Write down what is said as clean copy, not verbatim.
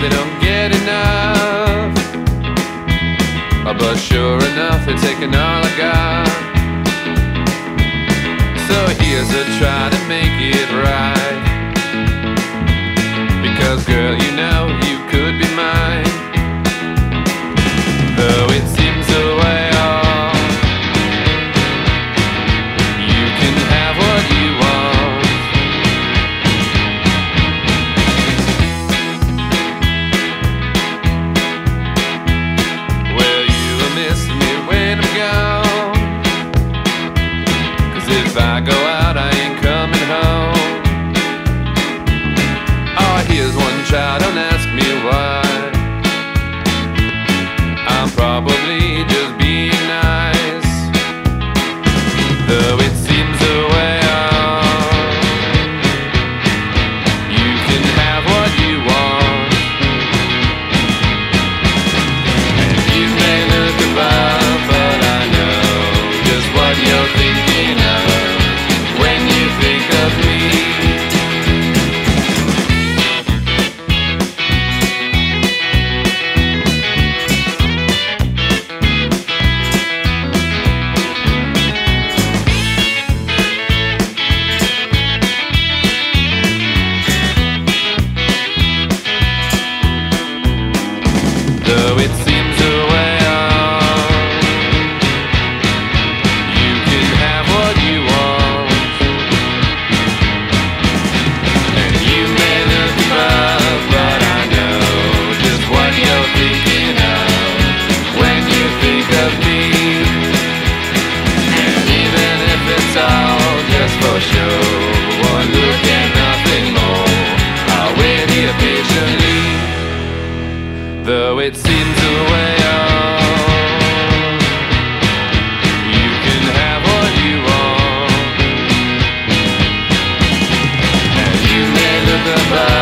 they don't get enough. But sure enough, they're taking all I got. So here's a try to make it right, because girl, you know you could be mine. Though it seems a way off, you can have what you want. Well, you will miss me when I'm gone, 'cause if I go out I ain't coming home. Oh, here's one try, don't ask me why. I'm probably just being nice, though it seems a way off. You can have what you want, and you may look above, but I know just what you're thinking of when you think of me. Though it seems a way off, you can have what you want, and you may look above, but I know just what you're thinking of when you think of me. And even if it's all just for show, one look and nothing more, I'll wait here patiently. Though it seems a way off, you can have what you want, and you may look above.